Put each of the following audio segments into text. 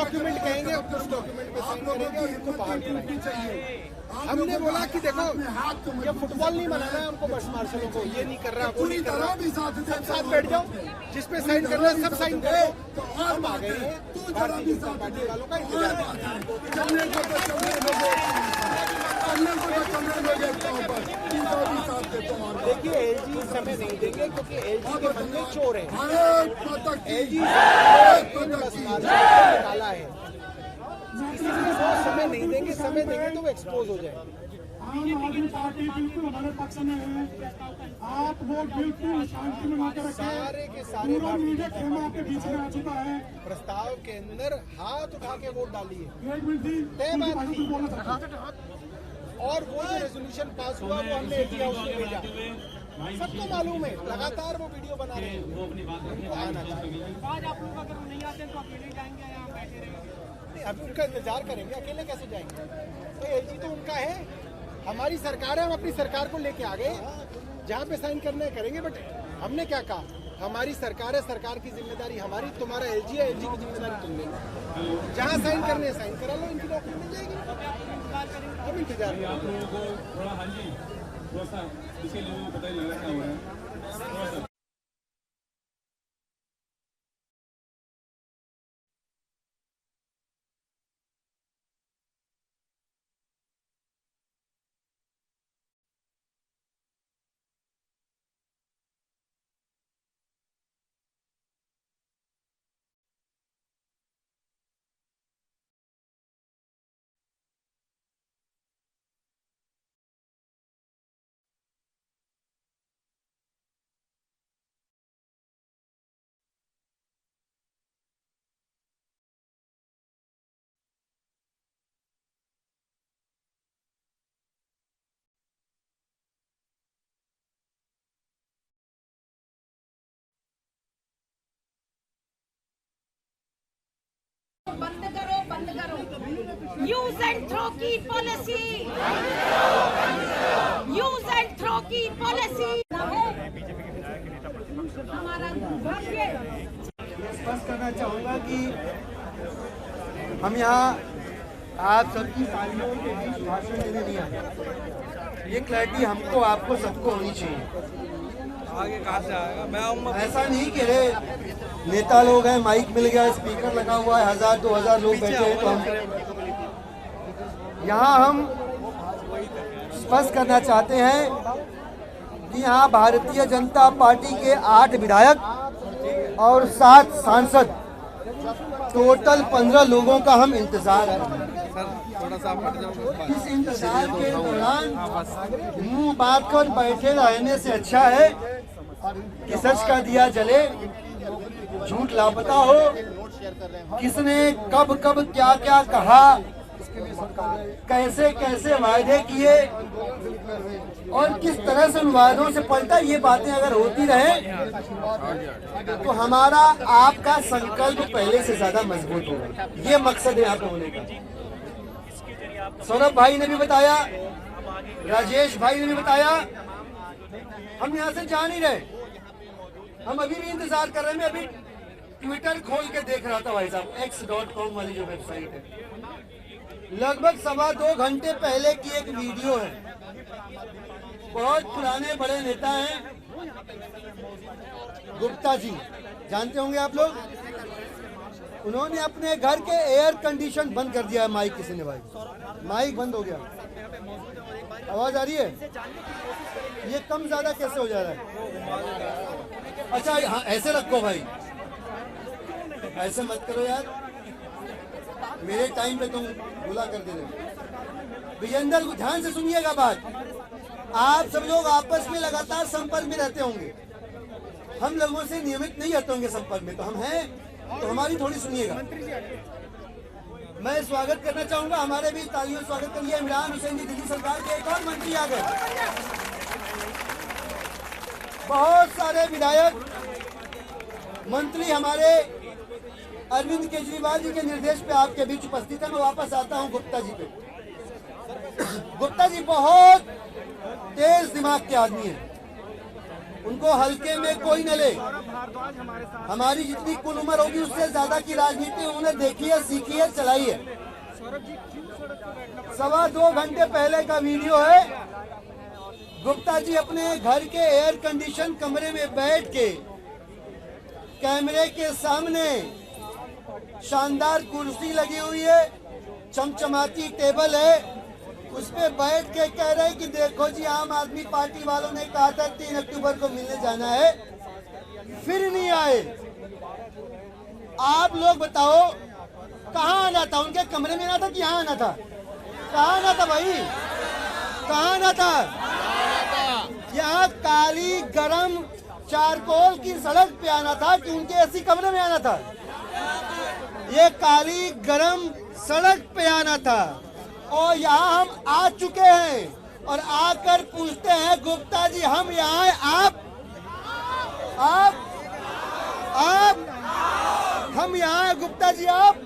Document कहेंगे, उस document पे साइन करेंगे और इनको बाहर निकालना चाहिए। हमने बोला कि देखो ये फुटबॉल नहीं बनाना है हमको, बस मार्शलों को ये नहीं कर रहा, वो नहीं कर रहा, सब साथ बैठ जाओ, जिस पे साइन करना है सब साइन करो। हम आ गए हैं भारतीय जनता पार्टी वालों का इंतजार देखिए एलजी समय नहीं देंगे क्योंकि एलजी के बंदे चोर हैं। एलजी निकाला है, इसलिए वो समय नहीं देंगे, समय देंगे तो वो एक्सपोज हो जाएगा। आम आदमी पार्टी बिल्कुल हमारे पक्ष में है, आप वोट बिल्कुल शांति में मांग रखें। सारे के सारे मीडिया खेमा आपके बीच में आ चुका है। प्रस्ताव के अंदर हाथ उठा के वोट डालिए, तय बात थी। और वो जो रेजोल्यूशन पास हुआ वो हमने एटी हाउस में भेजा, सबको मालूम है, लगातार वो वीडियो बना रहे हैं, उनको आना चाहिए। आज आप लोग अगर नहीं आते तो अकेले जाएंगे या बैठे रहेंगे? अभी उनका इंतजार करेंगे, अकेले कैसे जाएंगे? तो एलजी तो उनका है, हमारी सरकार है, हम अपनी सरकार को लेके आ गए, जहाँ पे साइन करना है करेंगे। बट हमने क्या कहा, हमारी सरकार है, सरकार की जिम्मेदारी हमारी, तुम्हारा एलजी है, एलजी की जिम्मेदारी तुम लेना, जहाँ साइन करने है साइन करा लो, इनकी डॉक्यूमेंट मिल जाएगी, हम इंतजार करेंगे। आप लोगों को थोड़ा, हाँ जी थोड़ा सा इसके लोगों को पता ही लगा क्या हो रहा है थोड़ा सा। बंद करो, बंद करो। यूज एंड थ्रो की पॉलिसी, यूज एंड थ्रो की पॉलिसी हमारा दुर्भाग्य। स्पष्ट करना चाहूँगा कि हम यहाँ आप सबकी तालियों के बीच भाषण देने नहीं आए। ये क्लैरिटी हमको, आपको, सबको होनी चाहिए। आगे कहाँ से आएगा? मैं आऊँगा। ऐसा नहीं कि रे नेता लोग हैं, माइक मिल गया, स्पीकर लगा हुआ है, 1000-2000 लोग बैठे हैं, तो हम यहाँ हम स्पष्ट करना चाहते हैं कि यहाँ भारतीय जनता पार्टी के 8 विधायक और 7 सांसद, टोटल 15 लोगों का हम इंतजार है। थोड़ा सा हट जाओ। इस इंतजार के दौरान मुंह बात कर बैठे रहने से अच्छा है कि सच का दिया जले, झूठ लापता हो, किसने कब कब क्या क्या कहा, कैसे कैसे वायदे किए और किस तरह से उन वायदों से पलटा, ये बातें अगर होती रहे तो हमारा आपका संकल्प पहले से ज्यादा मजबूत होगा। ये मकसद है यहाँ पे होने का। सौरभ भाई ने भी बताया, राजेश भाई ने भी बताया, हम यहाँ से जा नहीं रहे, हम अभी भी इंतजार कर रहे हैं। मैं अभी ट्विटर खोल के देख रहा था भाई साहब, x.com वाली जो वेबसाइट है, लगभग 2.25 घंटे पहले की एक वीडियो है। बहुत पुराने बड़े नेता हैं, गुप्ता जी, जानते होंगे आप लोग। उन्होंने अपने घर के एयर कंडीशन बंद कर दिया है। माइक किसी ने, भाई माइक बंद हो गया, आवाज आ रही है? ये कम ज्यादा कैसे हो जा रहा है? अच्छा हाँ, ऐसे रखो भाई, ऐसे मत करो यार, मेरे टाइम पे तुम बुला कर दे रहे। विजेंद्र ध्यान से सुनिएगा बात, आप सब लोग आपस में लगातार संपर्क में रहते होंगे, हम लोगों से नियमित नहीं रहते होंगे संपर्क में, तो हम हैं, तो हमारी थोड़ी सुनिएगा। मैं स्वागत करना चाहूंगा, हमारे भी तालियों स्वागत कर लिया इमरान हुसैन जी, दिल्ली सरकार के एक और मंत्री आ गए। बहुत सारे विधायक मंत्री हमारे अरविंद केजरीवाल जी के निर्देश पे आपके बीच उपस्थित है। मैं वापस आता हूं गुप्ता जी पे। गुप्ता जी बहुत तेज दिमाग के आदमी हैं, उनको हल्के में कोई न ले। हमारी जितनी कुल उम्र होगी उससे ज्यादा की राजनीति उन्होंने देखी है, सीखी है, चलाई है। 2.25 घंटे पहले का वीडियो है। गुप्ता जी अपने घर के एयर कंडीशन कमरे में बैठ के कैमरे के सामने, शानदार कुर्सी लगी हुई है, चमचमाती टेबल है, उस पे बैठ के कह रहे हैं कि देखो जी आम आदमी पार्टी वालों ने कहा था 3 अक्टूबर को मिलने जाना है, फिर नहीं आए। आप लोग बताओ कहाँ आना था? उनके कमरे में आना था कि यहाँ आना था? कहाँ आना था भाई? कहाँ आना था? यहाँ काली गरम चारकोल की सड़क पे आना था कि उनके ऐसी कमरे में आना था? ये काली गरम सड़क पे आना था। और यहाँ हम आ चुके हैं और आकर पूछते हैं गुप्ता जी हम यहाँ हैं, आप हम यहाँ हैं गुप्ता जी, आप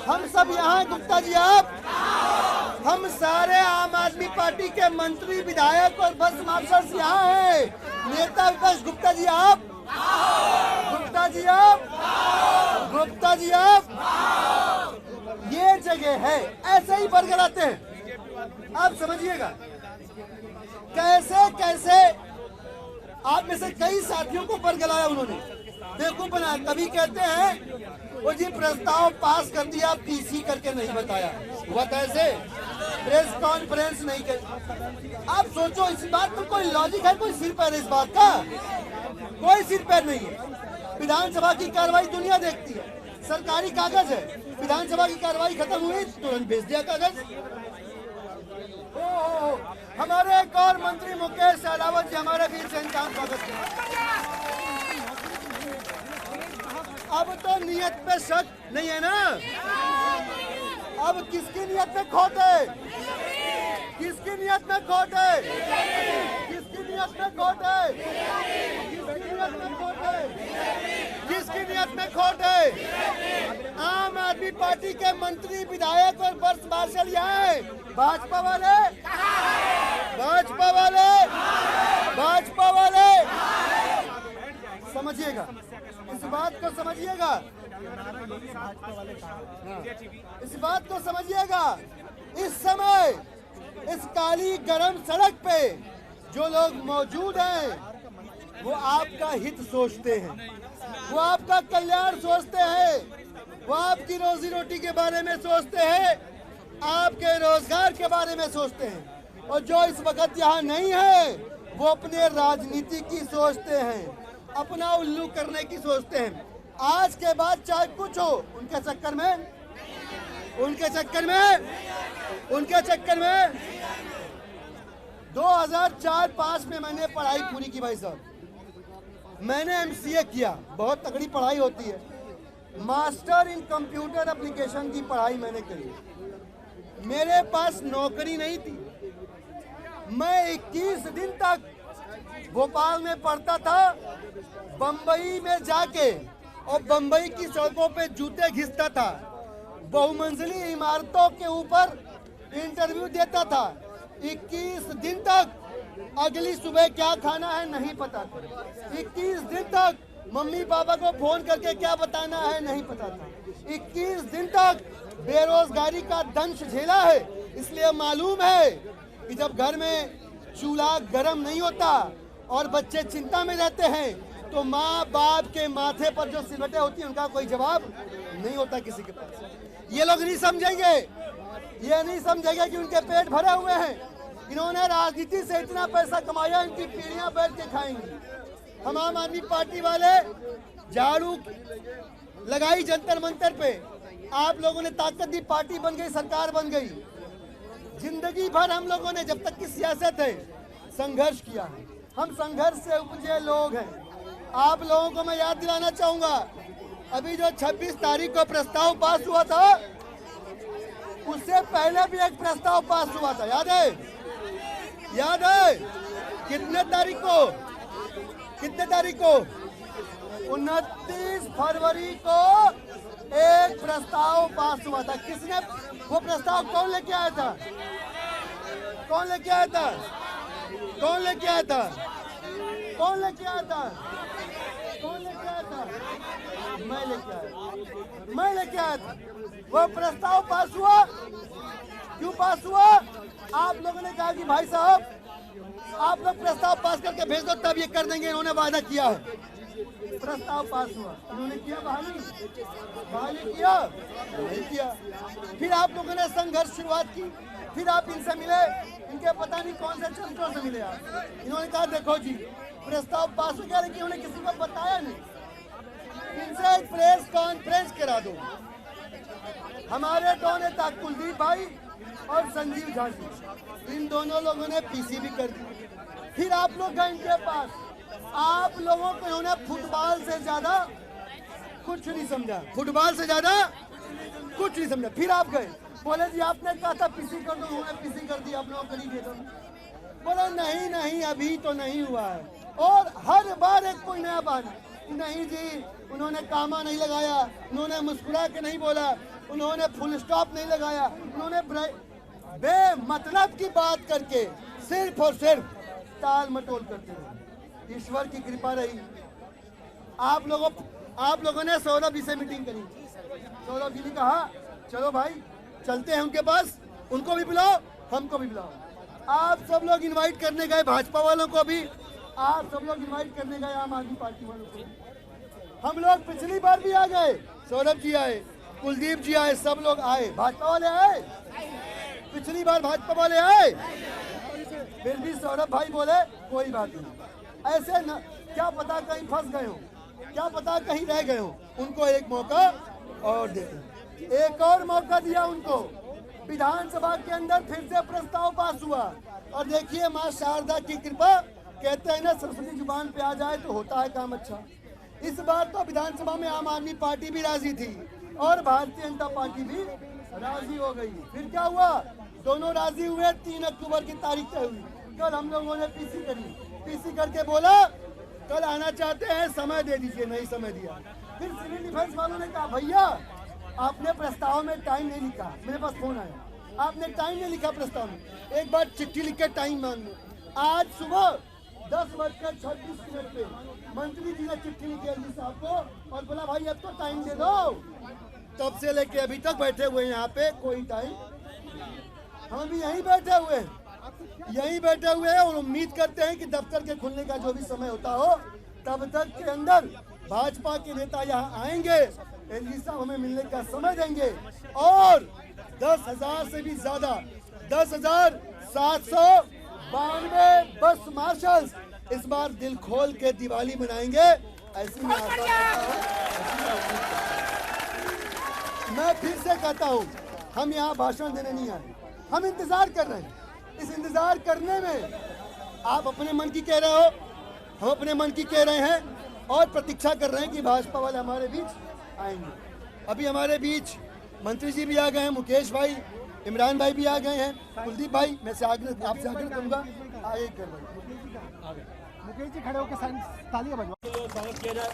हम सब यहाँ हैं गुप्ता जी, आप हम सारे आम आदमी पार्टी के मंत्री, विधायक और बस मार्शल्स यहाँ हैं। नेता विपक्ष गुप्ता जी आप, गुप्ता जी आप, गुप्ता जी आप, ये जगह है। ऐसे ही बरगलाते हैं। आप समझिएगा कैसे कैसे आप में से कई साथियों को बरगलाया उन्होंने, बेवकूफ बनाया। कभी कहते हैं वो जी प्रस्ताव पास कर दिया, पीसी करके नहीं बताया, हुआ था ऐसे, प्रेस कॉन्फ्रेंस नहीं कर। आप सोचो इस बात में कोई लॉजिक है? कोई सिर पैर इस बात का? कोई सिर पैर नहीं है। विधानसभा की कार्रवाई दुनिया देखती है, सरकारी कागज है। विधानसभा की कार्रवाई खत्म हुई तुरंत भेज दिया कागज। ओ हमारे एक और मंत्री मुकेश सहलावत जी हमारे बीच से इनका स्वागत है। अब तो नियत पे शक नहीं है ना? अब किसकी नियत में खोट है? किसकी नियत में खोट है? किसकी नियत में खोट है? किसकी नियत में खोट है? किसकी नियत में खोट है? आम आदमी पार्टी के मंत्री, विधायक और बस मार्शल यहाँ है। भाजपा वाले, भाजपा वाले, भाजपा वाले, समझिएगा इस बात को, समझिएगा इस बात को, समझिएगा। इस समय इस काली गरम सड़क पे जो लोग मौजूद हैं वो आपका हित सोचते हैं, वो आपका कल्याण सोचते हैं, वो आपकी रोजी रोटी के बारे में सोचते हैं, आपके रोजगार के बारे में सोचते हैं। और जो इस वक्त यहाँ नहीं है वो अपने राजनीति की सोचते हैं, अपना उल्लू करने की सोचते हैं। आज के बाद चाहे कुछ हो, उनके चक्कर में 2004-5 में मैंने पढ़ाई पूरी की भाई साहब। मैंने MCA किया, बहुत तगड़ी पढ़ाई होती है। मास्टर इन कंप्यूटर एप्लीकेशन की पढ़ाई मैंने करी। मेरे पास नौकरी नहीं थी। मैं 21 दिन तक भोपाल में पढ़ता था, बम्बई में जाके और बम्बई की सड़कों पे जूते घिसता था, बहुमंजिली इमारतों के ऊपर इंटरव्यू देता था। 21 दिन तक अगली सुबह क्या खाना है नहीं पता था। 21 दिन तक मम्मी पापा को फोन करके क्या बताना है नहीं पता था। 21 दिन तक बेरोजगारी का दंश झेला है। इसलिए मालूम है कि जब घर में चूल्हा गर्म नहीं होता और बच्चे चिंता में रहते हैं तो माँ बाप के माथे पर जो सिलवटें होती हैं उनका कोई जवाब नहीं होता किसी के पास। ये लोग नहीं समझेंगे, ये नहीं समझेंगे कि उनके पेट भरे हुए हैं। इन्होंने राजनीति से इतना पैसा कमाया, इनकी पीढ़ियां बैठ के खाएंगी। हम आम आदमी पार्टी वाले झाड़ू लगाई जंतर मंतर पे, आप लोगों ने ताकत दी, पार्टी बन गई, सरकार बन गई। जिंदगी भर हम लोगों ने, जब तक की सियासत है, संघर्ष किया है। हम संघर्ष से उपजे लोग हैं। आप लोगों को मैं याद दिलाना चाहूंगा, अभी जो 26 तारीख को प्रस्ताव पास हुआ था, उससे पहले भी एक प्रस्ताव पास हुआ था, याद है? याद है? कितने तारीख को? 29 फरवरी को एक प्रस्ताव पास हुआ था। किसने वो प्रस्ताव, कौन लेके आया था? कौन लेके आया था? कौन लेके आया था? कौन लेके आया था? मैं लेके आया, मैं लेके आया था। वो प्रस्ताव पास हुआ। क्यों पास हुआ? आप लोगों ने कहा कि भाई साहब आप लोग प्रस्ताव पास करके भेज दो, तब ये कर देंगे। इन्होंने वादा किया है, प्रस्ताव पास हुआ, इन्होंने किया बहाली किया नहीं किया। फिर आप लोगों ने संघर्ष शुरुआत की, फिर आप इनसे मिले, इनके पता नहीं कौन से चंद्रों से मिले आप। इन्होंने कहा देखो जी प्रस्ताव पास हो गया, लेकिन उन्हें किसी को बताया नहीं। इनसे एक प्रेस कॉन्फ्रेंस करा दो। हमारे दो नेता कुलदीप भाई और संजीव झा जी, इन दोनों लोगों ने पीसी भी कर दी। फिर आप लोग गए इनके पास, आप लोगों को इन्होंने फुटबॉल से ज्यादा कुछ नहीं समझा, फुटबॉल से ज्यादा कुछ नहीं समझा। फिर आप गए, बोले जी आपने कहा था पीसी कर दो, उन्होंने पीसी कर दी, आप लोगों को नहीं दे दो। बोला नहीं नहीं अभी तो नहीं हुआ है। और हर बार एक कोई नया बात, नहीं जी उन्होंने कामा नहीं लगाया, उन्होंने मुस्कुरा के नहीं बोला, उन्होंने फुल स्टॉप नहीं लगाया, उन्होंने बेमतलब की बात करके सिर्फ और सिर्फ टाल मटोल करते रहे। ईश्वर की कृपा रही। आप लोगों ने सौरभ जी से मीटिंग करी। सौरभ जी ने कहा चलो भाई चलते हैं उनके पास, उनको भी बुलाओ हमको भी बुलाओ। आप सब लोग इनवाइट करने गए, भाजपा वालों को भी आप सब लोग इनवाइट करने गए, आम आदमी पार्टी वालों को। हम लोग पिछली बार भी आ गए, सौरभ जी आए, कुलदीप जी आए, सब लोग आए, भाजपा वाले आए, पिछली बार भाजपा वाले आए। फिर भी सौरभ भाई बोले कोई बात नहीं, ऐसे न, क्या पता कहीं फंस गए हो, क्या पता कहीं रह गए हो, उनको एक मौका और देते। एक और मौका दिया उनको। विधानसभा के अंदर फिर से प्रस्ताव पास हुआ। और देखिए माँ शारदा की कृपा, कहते हैं ना सरस्वती जुबान पे आ जाए तो होता है काम अच्छा। इस बार तो विधानसभा में आम आदमी पार्टी भी राजी थी और भारतीय जनता पार्टी भी राजी हो गई। फिर क्या हुआ? दोनों राजी हुए, 3 अक्टूबर की तारीख तय हुई। कल हम लोगों ने पीसी करी, पीसी करके बोला कल आना चाहते हैं, समय दे दीजिए, नहीं समय दिया। फिर सिविल डिफेंस वालों ने कहा भैया आपने प्रस्ताव में टाइम नहीं लिखा, मेरे पास फोन आया, आपने टाइम नहीं लिखा प्रस्ताव में, एक बार चिट्ठी लिख के टाइम मांग लो। आज सुबह 10:26 पे मंत्री जी ने चिट्ठी लिखी एलजी साहब को और बोला भाई अब तो टाइम दे दो। तब से लेके अभी तक बैठे हुए यहाँ पे कोई टाइम, हम भी यहीं बैठे हुए हैं, यहीं बैठे हुए हैं और उम्मीद करते हैं कि दफ्तर के खुलने का जो भी समय होता हो तब तक के अंदर भाजपा के नेता यहाँ आएंगे, एलजी साहब हमें मिलने का समय देंगे और 10,000 से भी ज्यादा 10,792 बस मार्शल्स इस बार दिल खोल के दिवाली मनाएंगे, ऐसी मैं आशा करता हूँ। मैं फिर से कहता हूँ हम यहाँ भाषण देने नहीं आए, हम इंतजार कर रहे हैं। इस इंतजार करने में आप अपने मन की कह रहे हो, हम अपने मन की कह रहे हैं और प्रतीक्षा कर रहे हैं कि भाजपा वाले हमारे बीच आएंगे। अभी हमारे बीच मंत्री जी भी आ गए हैं, मुकेश भाई, इमरान भाई भी आ गए हैं, कुलदीप भाई, मैं आपसे आग्रह करूंगा आगे कर भाई। मुकेश जी खड़े होकर तालियां बजवाओ, स्वागत किया जाए।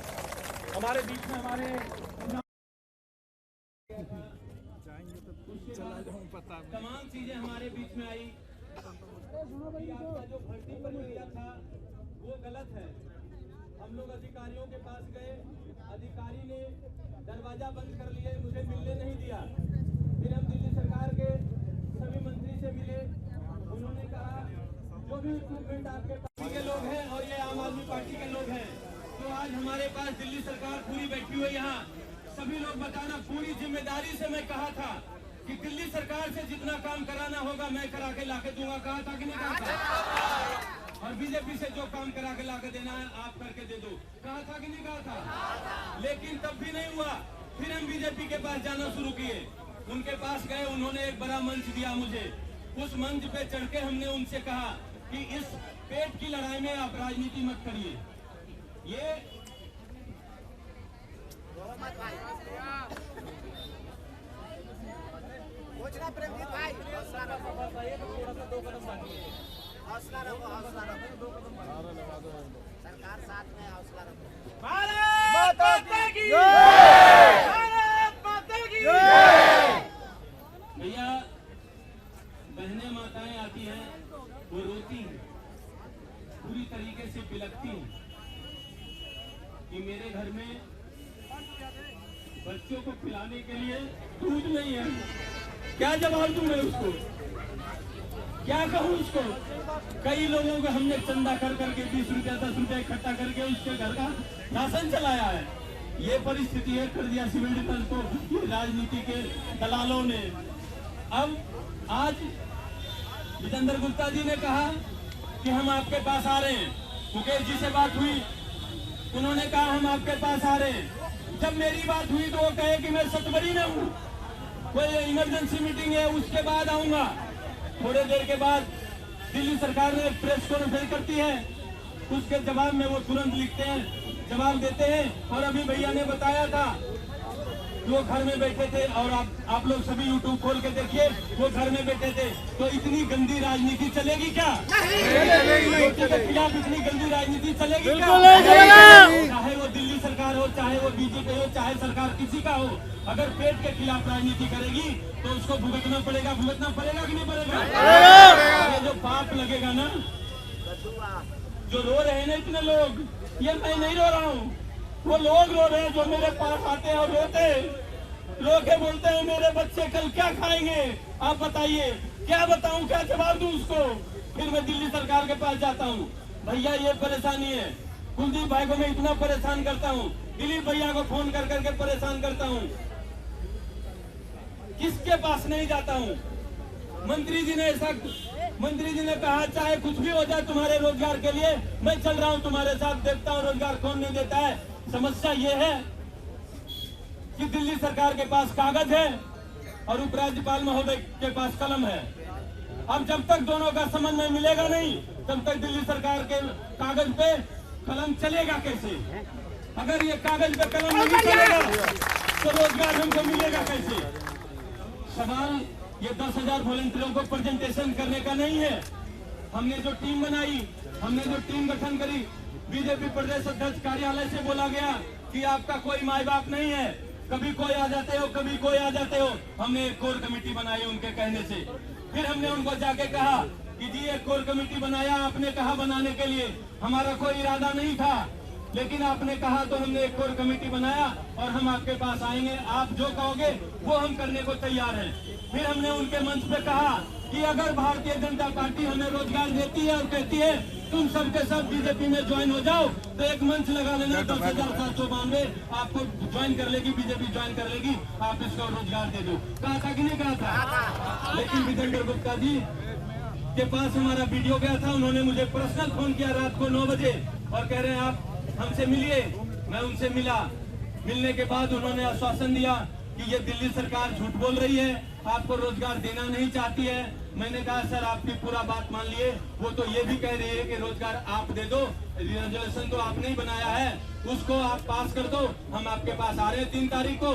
हमारे बीच में हमारे तमाम चीजें हमारे बीच में आई। आपका जो भर्ती प्रक्रिया था वो गलत है। हम लोग अधिकारियों के पास गए, अधिकारी ने दरवाजा बंद कर लिए, मुझे मिलने नहीं दिया। फिर हम दिल्ली सरकार के सभी मंत्री से मिले, उन्होंने कहा जो भी इक्विपमेंट आपके पार्टी के लोग हैं और ये आम आदमी पार्टी के लोग हैं, तो आज हमारे पास दिल्ली सरकार पूरी बैठी हुई यहाँ सभी लोग बताना। पूरी जिम्मेदारी से मैं कहा था कि दिल्ली सरकार से जितना काम कराना होगा मैं करा के लाके दूंगा, कहा था कि नहीं कहा था? और बीजेपी से जो काम करा के लाके देना है आप करके दे दो, कहा था कि नहीं कहा था? लेकिन तब भी नहीं हुआ। फिर हम बीजेपी के पास जाना शुरू किए, उनके पास गए, उन्होंने एक बड़ा मंच दिया मुझे। उस मंच पे चढ़ के हमने उनसे कहा कि इस पेट की लड़ाई में आप राजनीति मत करिए। ये हौसला रखो, हौसला रखो, सरकार साथ में, हौसला रखो। भारत माता की जय! भारत माता की जय! भैया बहनें माताएं आती हैं, वो रोती हैं, पूरी तरीके से बिलखती हैं। कि मेरे घर में बच्चों को पिलाने के लिए दूध नहीं है। क्या जवाब दूं मैं उसको, क्या कहूं उसको? कई लोगों को हमने चंदा कर करके 20 रुपया 10 रुपया इकट्ठा करके उसके घर का राशन चलाया है। ये परिस्थिति है कर दिया सिविल डिफेंस को ये राजनीति के दलालों ने। अब आज जितेंद्र गुप्ता जी ने कहा कि हम आपके पास आ रहे हैं। मुकेश जी से बात हुई, उन्होंने कहा हम आपके पास आ रहे हैं। जब मेरी बात हुई तो वो कहे कि मैं सतबरी में हूँ, कोई इमरजेंसी मीटिंग है उसके बाद आऊंगा। थोड़ी देर के बाद दिल्ली सरकार ने प्रेस कॉन्फ्रेंस करती है, उसके जवाब में वो तुरंत लिखते हैं, जवाब देते हैं। और अभी भैया ने बताया था वो घर में बैठे थे, और आप लोग सभी यूट्यूब खोल के देखिए, वो घर में बैठे थे। तो इतनी गंदी राजनीति चलेगी क्या? के खिलाफ इतनी गंदी राजनीति चलेगी क्या? चाहे वो दिल्ली सरकार हो, चाहे वो बीजेपी हो, चाहे सरकार किसी का हो, अगर पेट के खिलाफ राजनीति करेगी तो उसको भुगतना पड़ेगा कि नहीं पड़ेगा? ये जो पाप लगेगा ना, जो रो रहे हैं ना इतने लोग, ये मैं नहीं रो रहा हूँ, वो लोग रो रहे हैं जो मेरे पास आते हैं और रो के बोलते हैं मेरे बच्चे कल क्या खाएंगे। आप बताइए, क्या बताऊं, क्या जवाब दूं उसको? फिर मैं दिल्ली सरकार के पास जाता हूं, भैया ये परेशानी है, कुलदीप भाई को मैं इतना परेशान करता हूं, दिलीप भैया को फोन कर करके परेशान करता हूं, किसके पास नहीं जाता हूं? मंत्री जी ने कहा चाहे कुछ भी हो जाए तुम्हारे रोजगार के लिए मैं चल रहा हूं तुम्हारे साथ, देखता हूं रोजगार कौन नहीं देता है। समस्या ये है कि दिल्ली सरकार के पास कागज है और उपराज्यपाल महोदय के पास कलम है। अब जब तक दोनों का समन्वय मिलेगा नहीं, तब तक दिल्ली सरकार के कागज पे कलम चलेगा कैसे? अगर ये कागज पे कलम नहीं चलेगा तो रोजगार हमको मिलेगा कैसे? सवाल ये 10,000 वॉलंटियरों को प्रेजेंटेशन करने का नहीं है। हमने जो टीम बनाई, हमने जो टीम गठन करी, बीजेपी प्रदेश अध्यक्ष कार्यालय से बोला गया कि आपका कोई माई बाप नहीं है, कभी कोई आ जाते हो, कभी कोई आ जाते हो। हमने एक कोर कमेटी बनाई उनके कहने से। फिर हमने उनको जाके कहा कि जी एक कोर कमेटी बनाया, आपने कहा बनाने के लिए, हमारा कोई इरादा नहीं था, लेकिन आपने कहा तो हमने एक कोर कमेटी बनाया और हम आपके पास आएंगे, आप जो कहोगे वो हम करने को तैयार हैं। फिर हमने उनके मंच पे कहा कि अगर भारतीय जनता पार्टी हमें रोजगार देती है और कहती है तुम सबके सब बीजेपी में ज्वाइन हो जाओ, तो एक मंच लगा लेना, 10,792 आपको ज्वाइन कर लेगी, बीजेपी ज्वाइन कर लेगी, आप इसको रोजगार दे दो। कहा था कि नहीं कहा था? लेकिन जितेंद्र गुप्ता जी के पास हमारा वीडियो गया था, उन्होंने मुझे पर्सनल फोन किया रात को 9 बजे और कह रहे हैं आप हमसे मिलिए। मैं उनसे मिला, मिलने के बाद उन्होंने आश्वासन दिया कि ये दिल्ली सरकार झूठ बोल रही है, आपको रोजगार देना नहीं चाहती है। मैंने कहा सर आपकी पूरा बात मान लिए, वो तो ये भी कह रही है कि रोजगार आप दे दो, रेजोल्यूशन तो आपने ही बनाया है, उसको आप पास कर दो, हम आपके पास आ रहे हैं 3 तारीख को।